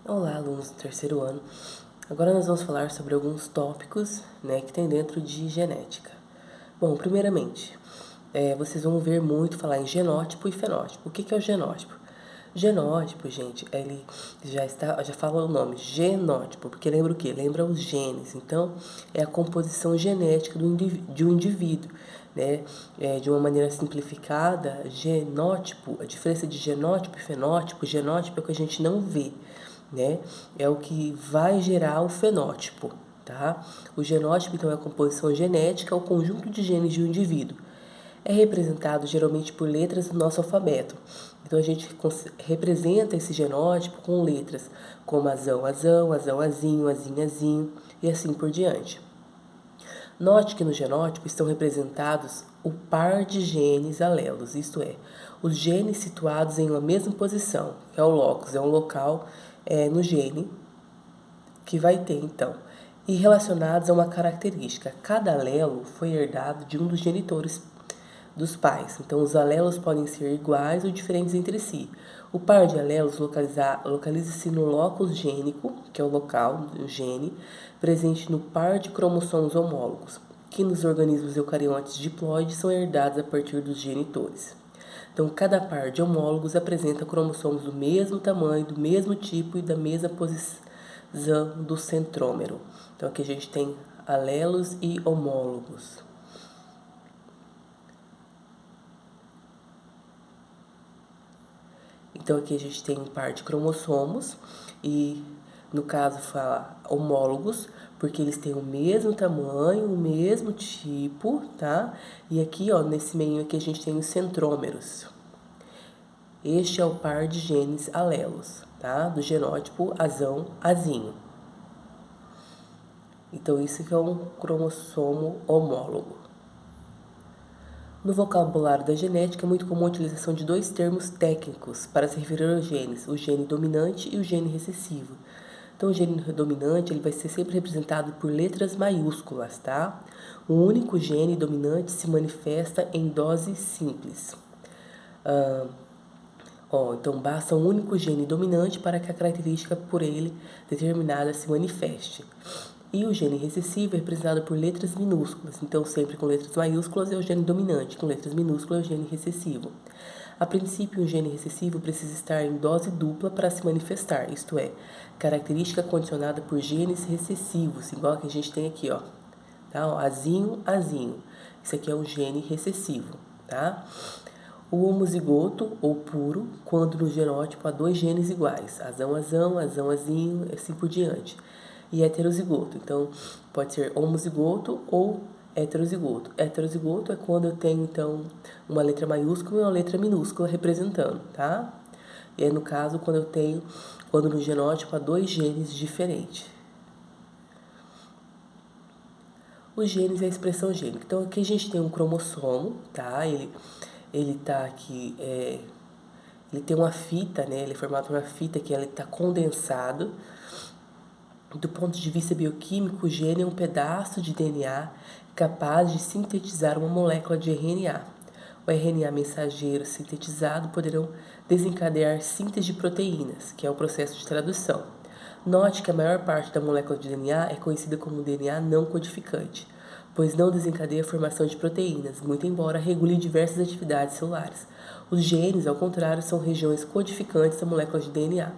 Olá, alunos do terceiro ano. Agora nós vamos falar sobre alguns tópicos, que tem dentro de genética. Bom, primeiramente, vocês vão ver muito falar em genótipo e fenótipo. O que é o genótipo? Genótipo, gente, ele já fala o nome, genótipo, porque lembra o quê? Lembra os genes. Então, é a composição genética de um indivíduo, né? De uma maneira simplificada, genótipo, a diferença de genótipo e genótipo é o que a gente não vê, né? É o que vai gerar o fenótipo, tá? O genótipo, então, é a composição genética, é o conjunto de genes de um indivíduo. É representado geralmente por letras do nosso alfabeto. Então a gente representa esse genótipo com letras como azão, azão, azão, azinho, azinho, azinho e assim por diante. Note que no genótipo estão representados o par de genes alelos, isto é, os genes situados em uma mesma posição, que é o locus, é um local no gene que vai ter então, e relacionados a uma característica. Cada alelo foi herdado de um dos genitores dos pais. Então, os alelos podem ser iguais ou diferentes entre si. O par de alelos localiza-se no locus gênico, que é o local do gene, presente no par de cromossomos homólogos, que nos organismos eucariontes diploides são herdados a partir dos genitores. Então, cada par de homólogos apresenta cromossomos do mesmo tamanho, do mesmo tipo e da mesma posição do centrômero. Então, aqui a gente tem alelos e homólogos. Então, aqui a gente tem um par de cromossomos e, no caso, fala homólogos, porque eles têm o mesmo tamanho, o mesmo tipo, tá? E aqui, ó, nesse meio aqui a gente tem os centrômeros. Este é o par de genes alelos, tá? Do genótipo azão, azinho. Então, isso que é um cromossomo homólogo. No vocabulário da genética é muito comum a utilização de dois termos técnicos para se referir aos genes, o gene dominante e o gene recessivo. Então, o gene dominante ele vai ser sempre representado por letras maiúsculas, tá? Um único gene dominante se manifesta em dose simples. Então, basta um único gene dominante para que a característica por ele determinada se manifeste. E o gene recessivo é representado por letras minúsculas. Então, sempre com letras maiúsculas é o gene dominante, com letras minúsculas é o gene recessivo. A princípio, um gene recessivo precisa estar em dose dupla para se manifestar, isto é, característica condicionada por genes recessivos, igual que a gente tem aqui, ó. Tá? Ó, azinho, azinho. Isso aqui é um gene recessivo, tá? O homozigoto, ou puro, quando no genótipo há dois genes iguais, azão, azão, azão, azinho, assim por diante. E heterozigoto, então pode ser homozigoto ou heterozigoto. Heterozigoto é quando eu tenho, então, uma letra maiúscula e uma letra minúscula representando, tá? E é no caso quando no genótipo há dois genes diferentes. Os genes é a expressão gênica. Então aqui a gente tem um cromossomo, tá? Ele tá aqui, ele tem uma fita, né? Ele é formado por uma fita que ele está condensado. Do ponto de vista bioquímico, o gene é um pedaço de DNA capaz de sintetizar uma molécula de RNA. O RNA mensageiro sintetizado poderão desencadear síntese de proteínas, que é o processo de tradução. Note que a maior parte da molécula de DNA é conhecida como DNA não codificante, pois não desencadeia a formação de proteínas, muito embora regule diversas atividades celulares. Os genes, ao contrário, são regiões codificantes da molécula de DNA.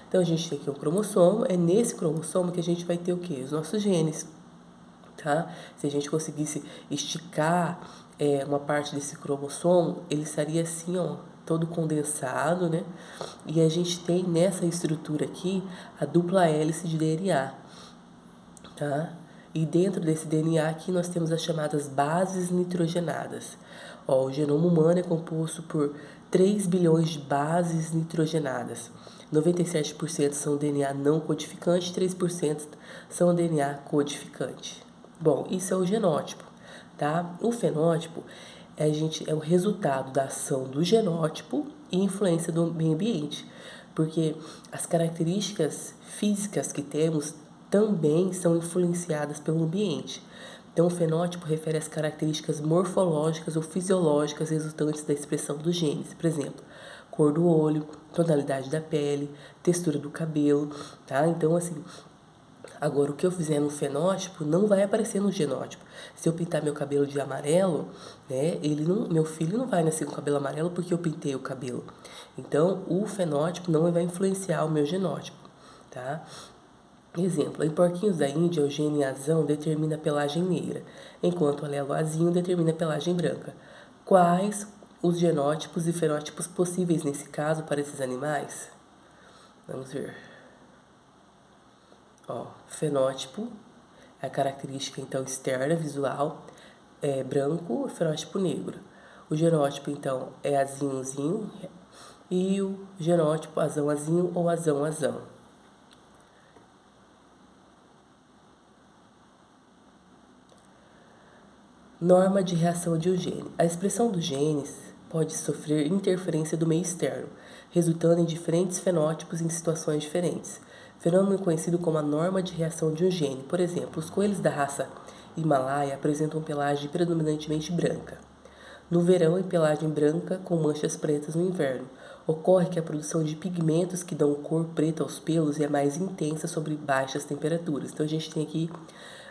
Então, a gente tem aqui um cromossomo, é nesse cromossomo que a gente vai ter o quê? Os nossos genes, tá? Se a gente conseguisse esticar uma parte desse cromossomo, ele estaria assim, ó, todo condensado, né? E a gente tem nessa estrutura aqui a dupla hélice de DNA, tá? E dentro desse DNA aqui nós temos as chamadas bases nitrogenadas. Ó, o genoma humano é composto por 3 bilhões de bases nitrogenadas. 97% são DNA não codificante, 3% são DNA codificante. Bom, isso é o genótipo, tá? O fenótipo é o resultado da ação do genótipo e influência do meio ambiente, porque as características físicas que temos também são influenciadas pelo ambiente. Então, o fenótipo refere às características morfológicas ou fisiológicas resultantes da expressão dos genes. Por exemplo, cor do olho, tonalidade da pele, textura do cabelo, tá? Então, assim, agora o que eu fizer no fenótipo não vai aparecer no genótipo. Se eu pintar meu cabelo de amarelo, né, meu filho não vai nascer com cabelo amarelo porque eu pintei o cabelo. Então, o fenótipo não vai influenciar o meu genótipo, tá? Exemplo, em porquinhos da Índia, o gene azão determina a pelagem negra, enquanto o alelo azinho determina a pelagem branca. Quais os genótipos e fenótipos possíveis nesse caso para esses animais? Vamos ver. Ó, fenótipo é a característica então externa, visual, é branco, fenótipo negro. O genótipo então é azinhozinho e o genótipo azão-azinho ou azão-azão. Norma de reação de um gene. A expressão dos genes pode sofrer interferência do meio externo, resultando em diferentes fenótipos em situações diferentes. Fenômeno conhecido como a norma de reação de um gene. Por exemplo, os coelhos da raça Himalaia apresentam pelagem predominantemente branca no verão e pelagem branca com manchas pretas no inverno. Ocorre que a produção de pigmentos que dão cor preta aos pelos é mais intensa sobre baixas temperaturas. Então a gente tem aqui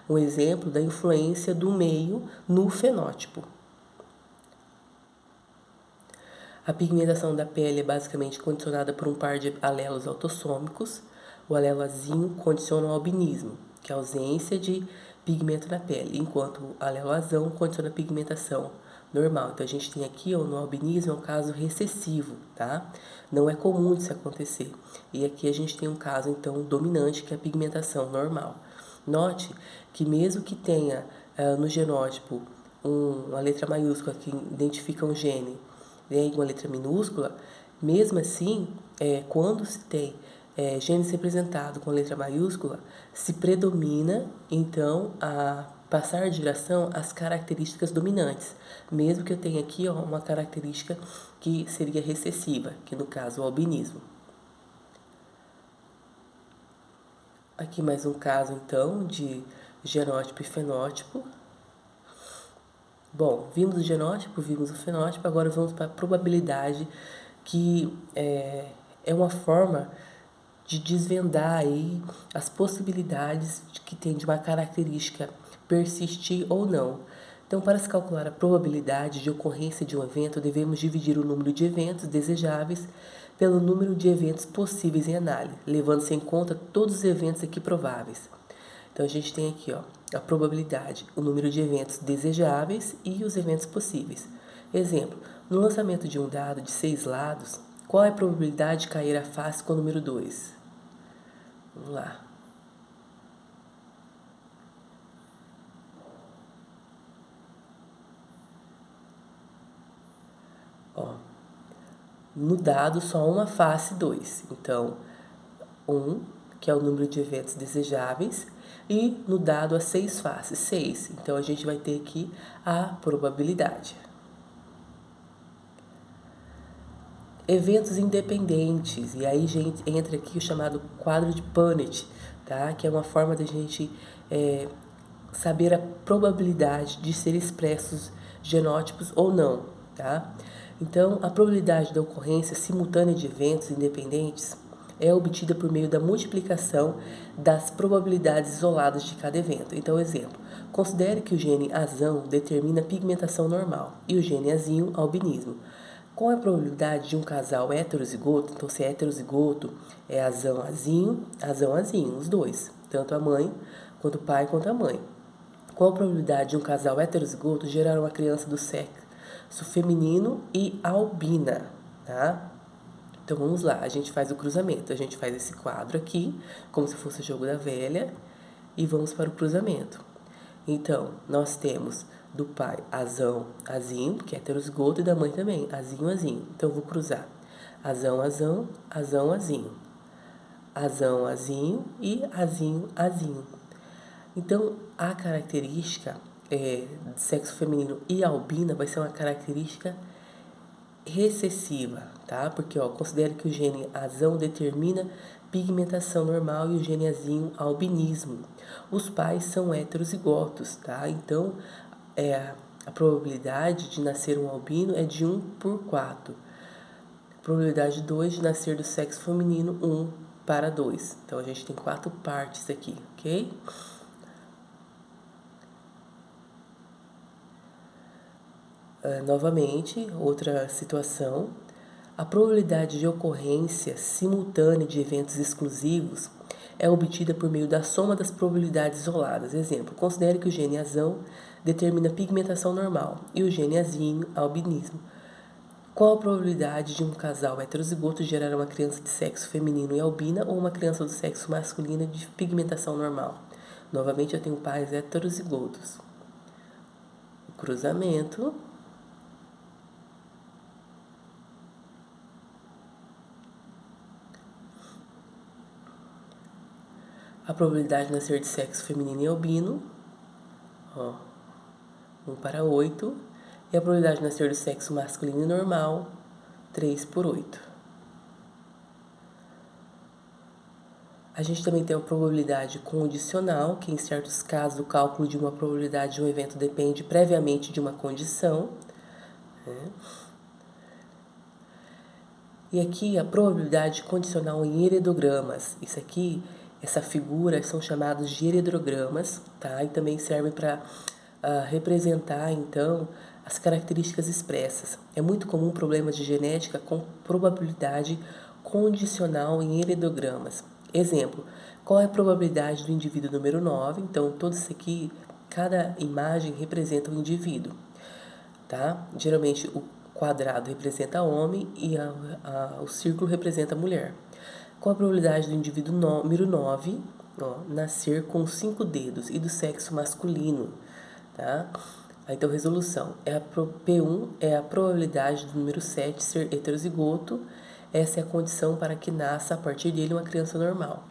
um exemplo da influência do meio no fenótipo. A pigmentação da pele é basicamente condicionada por um par de alelos autossômicos. O alelo azinho condiciona o albinismo, que é a ausência de pigmento na pele, enquanto o alelo azão condiciona a pigmentação normal. Então a gente tem aqui, ó, no albinismo, é um caso recessivo, tá? Não é comum de se acontecer. E aqui a gente tem um caso, então, dominante, que é a pigmentação normal. Note que mesmo que tenha no genótipo uma letra maiúscula que identifica um gene, né, em uma letra minúscula, mesmo assim, quando se tem genes representados com letra maiúscula, se predomina, então, a passar de geração as características dominantes, mesmo que eu tenha aqui, ó, uma característica que seria recessiva, que no caso é o albinismo. Aqui mais um caso, então, de genótipo e fenótipo. Bom, vimos o genótipo, vimos o fenótipo, agora vamos para a probabilidade, que é uma forma de desvendar aí as possibilidades que tem de uma característica persistir ou não. Então, para se calcular a probabilidade de ocorrência de um evento, devemos dividir o número de eventos desejáveis pelo número de eventos possíveis em análise, levando-se em conta todos os eventos aqui prováveis. Então, a gente tem aqui, ó, a probabilidade, o número de eventos desejáveis e os eventos possíveis. Exemplo, no lançamento de um dado de 6 lados, qual é a probabilidade de cair a face com o número 2? Vamos lá. Ó, no dado, só uma face 2. Então, 1, que é o número de eventos desejáveis, e no dado a 6 faces, 6. Então, a gente vai ter aqui a probabilidade. Eventos independentes, e aí gente entra aqui o chamado quadro de Punnett, tá? Que é uma forma da gente saber a probabilidade de ser expressos genótipos ou não, tá? Então, a probabilidade da ocorrência simultânea de eventos independentes é obtida por meio da multiplicação das probabilidades isoladas de cada evento. Então, exemplo, considere que o gene azão determina a pigmentação normal e o gene azinho albinismo. Qual é a probabilidade de um casal heterozigoto? Então, se é heterozigoto, é azão-azinho, azão-azinho, os dois, tanto a mãe quanto o pai quanto a mãe. Qual a probabilidade de um casal heterozigoto gerar uma criança do sexo feminino e albina, tá? Então vamos lá, a gente faz o cruzamento, a gente faz esse quadro aqui, como se fosse o jogo da velha, e vamos para o cruzamento. Então, nós temos do pai azão, azinho, que é heterozigoto, e da mãe também, azinho, azinho. Então eu vou cruzar azão, azão, azão, azinho. Azão, azinho e azinho, azinho. Então, a característica de sexo feminino e albina vai ser uma característica recessiva, tá? Porque, ó, considere que o gene azão determina pigmentação normal e o gene azinho albinismo. Os pais são heterozigotos, tá? Então, a probabilidade de nascer um albino é de 1 por 4. Probabilidade 2 de nascer do sexo feminino, 1/2. Então, a gente tem 4 partes aqui, ok? Novamente, outra situação. A probabilidade de ocorrência simultânea de eventos exclusivos é obtida por meio da soma das probabilidades isoladas. Exemplo, considere que o gene azão determina pigmentação normal e o gene azínio, albinismo. Qual a probabilidade de um casal heterozigoto gerar uma criança de sexo feminino e albina ou uma criança do sexo masculino de pigmentação normal? Novamente, eu tenho pais heterozigotos. O cruzamento. A probabilidade de nascer de sexo feminino e albino, 1/8. E a probabilidade de nascer do sexo masculino e normal, 3/8. A gente também tem a probabilidade condicional, que em certos casos o cálculo de uma probabilidade de um evento depende previamente de uma condição. E aqui a probabilidade condicional em heredogramas. Isso aqui, essa figura, são chamados de heredogramas, tá? E também servem para representar, então, as características expressas. É muito comum problemas de genética com probabilidade condicional em heredogramas. Exemplo, qual é a probabilidade do indivíduo número 9? Então, todo isso aqui, cada imagem representa um indivíduo, tá? Geralmente, o quadrado representa homem e o círculo representa mulher. Qual a probabilidade do indivíduo número 9 nascer com 5 dedos e do sexo masculino? Tá? Então, resolução. P1 é a probabilidade do número 7 ser heterozigoto. Essa é a condição para que nasça a partir dele uma criança normal.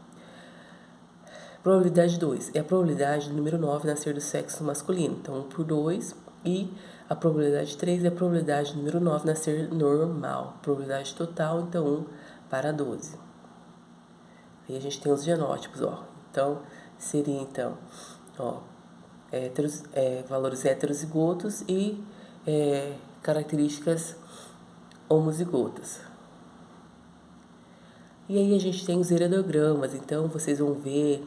Probabilidade 2 é a probabilidade do número 9 nascer do sexo masculino. Então, 1/2. E a probabilidade 3 é a probabilidade do número 9 nascer normal. Probabilidade total, então, 1/12. Aí a gente tem os genótipos, Então, seria, valores heterozigotos e características homozigotas. E aí a gente tem os heredogramas, então vocês vão ver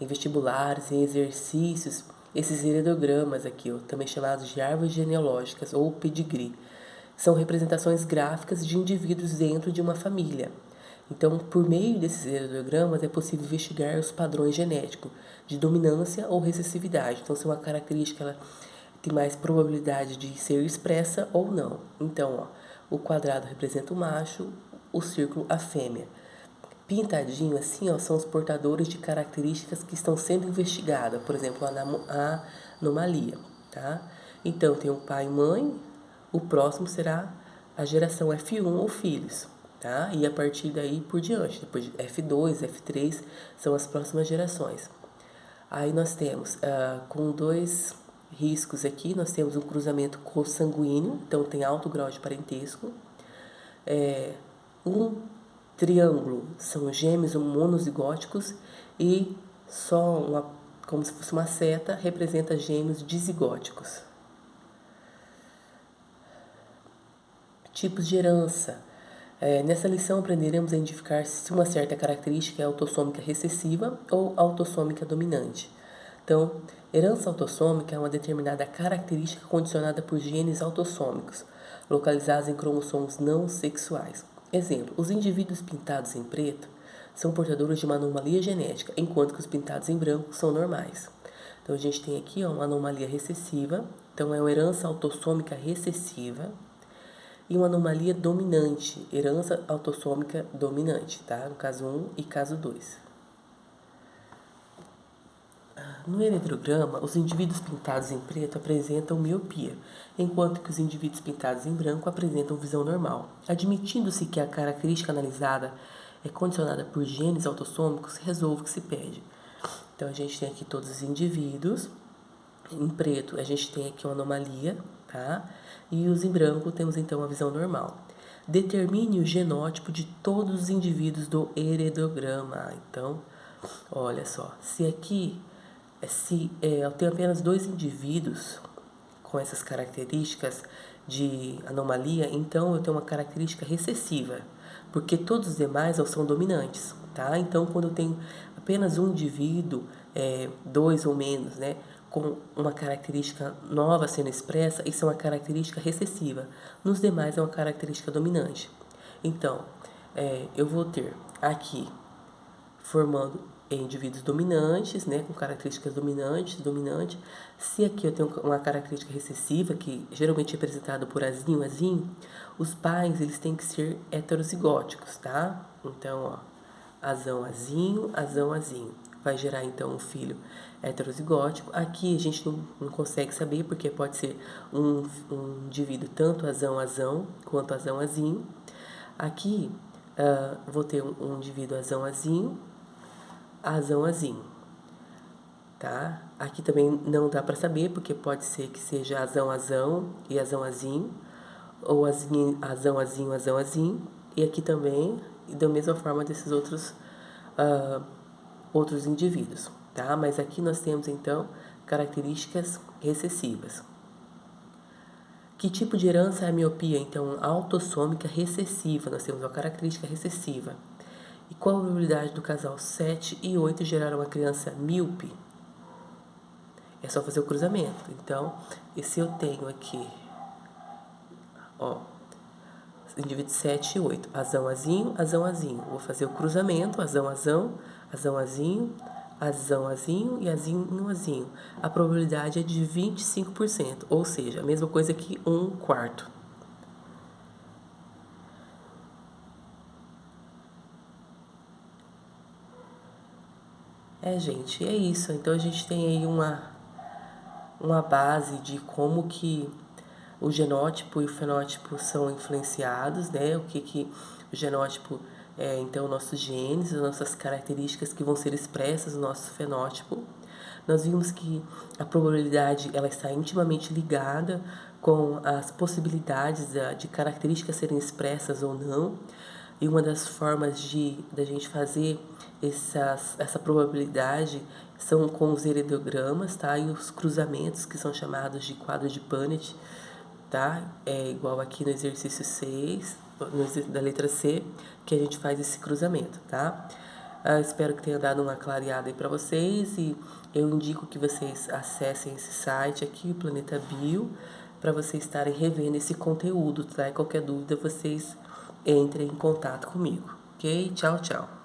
em vestibulares, em exercícios, esses heredogramas aqui, também chamados de árvores genealógicas ou pedigree. São representações gráficas de indivíduos dentro de uma família. Então, por meio desses heredogramas, é possível investigar os padrões genéticos de dominância ou recessividade. Então, se uma característica ela tem mais probabilidade de ser expressa ou não. Então, o quadrado representa o macho, o círculo a fêmea. Pintadinho assim, são os portadores de características que estão sendo investigadas. Por exemplo, a anomalia, tá? Então, tem o pai e mãe, o próximo será a geração F1 ou filhos, tá? E a partir daí por diante, depois de F2, F3, são as próximas gerações. Aí nós temos, com 2 riscos aqui, nós temos um cruzamento consanguíneo, então tem alto grau de parentesco. Um triângulo são gêmeos ou monozigóticos e só como se fosse uma seta, representa gêmeos dizigóticos. Tipos de herança. Nessa lição aprenderemos a identificar se uma certa característica é autossômica recessiva ou autossômica dominante. Então, herança autossômica é uma determinada característica condicionada por genes autossômicos, localizados em cromossomos não sexuais. Exemplo, os indivíduos pintados em preto são portadores de uma anomalia genética, enquanto que os pintados em branco são normais. Então, a gente tem aqui uma anomalia recessiva, então é uma herança autossômica recessiva, e uma anomalia dominante, herança autossômica dominante, tá? No caso 1 e caso 2. No heredograma, os indivíduos pintados em preto apresentam miopia, enquanto que os indivíduos pintados em branco apresentam visão normal. Admitindo-se que a característica analisada é condicionada por genes autossômicos, resolve o que se pede. Então, a gente tem aqui todos os indivíduos. Em preto, a gente tem aqui uma anomalia, tá? E os em branco temos, então, a visão normal. Determine o genótipo de todos os indivíduos do heredograma. Então, olha só, se aqui eu tenho apenas 2 indivíduos com essas características, de anomalia, então eu tenho uma característica recessiva, porque todos os demais são dominantes, tá? Então, quando eu tenho apenas um indivíduo, dois ou menos, né, com uma característica nova sendo expressa, isso é uma característica recessiva. Nos demais é uma característica dominante. Então, eu vou ter aqui formando indivíduos dominantes, né, com características dominante. Se aqui eu tenho uma característica recessiva, que geralmente é representada por azinho, azinho, os pais, eles têm que ser heterozigóticos, tá? Então, ó, azão, azinho, azão, azinho. Vai gerar, então, um filho heterozigótico. Aqui a gente não consegue saber, porque pode ser um indivíduo tanto azão, azão, quanto azão, azinho. Aqui, vou ter um indivíduo azão, azinho, azão, azinho, tá? Aqui também não dá para saber, porque pode ser que seja azão, azão e azão, azinho, ou azinho, azão, azinho, azão, azinho, e aqui também, e da mesma forma desses outros indivíduos, tá? Mas aqui nós temos, então, características recessivas. Que tipo de herança é a miopia? Então, autossômica recessiva, nós temos uma característica recessiva. E qual a probabilidade do casal 7 e 8 gerar uma criança míope? É só fazer o cruzamento. Então, e se eu tenho aqui, ó, indivíduo 7 e 8, azão, azinho, azão, azinho. Vou fazer o cruzamento, azão, azão, azão, azinho, azão, azinho e azinho, azinho. A probabilidade é de 25%, ou seja, a mesma coisa que 1/4. Gente, é isso. Então a gente tem aí uma base de como que o genótipo e o fenótipo são influenciados, né? O que o genótipo então, nossos genes, as nossas características que vão ser expressas no nosso fenótipo. Nós vimos que a probabilidade ela está intimamente ligada com as possibilidades de características serem expressas ou não. E uma das formas da gente fazer essa probabilidade são com os heredogramas, tá? E os cruzamentos, que são chamados de quadro de Punnett, tá? É igual aqui no exercício 6, da letra C, que a gente faz esse cruzamento, tá? Espero que tenha dado uma clareada aí para vocês e eu indico que vocês acessem esse site aqui, Planeta Bio, para vocês estarem revendo esse conteúdo, tá? E qualquer dúvida, vocês entrem em contato comigo, ok? Tchau, tchau!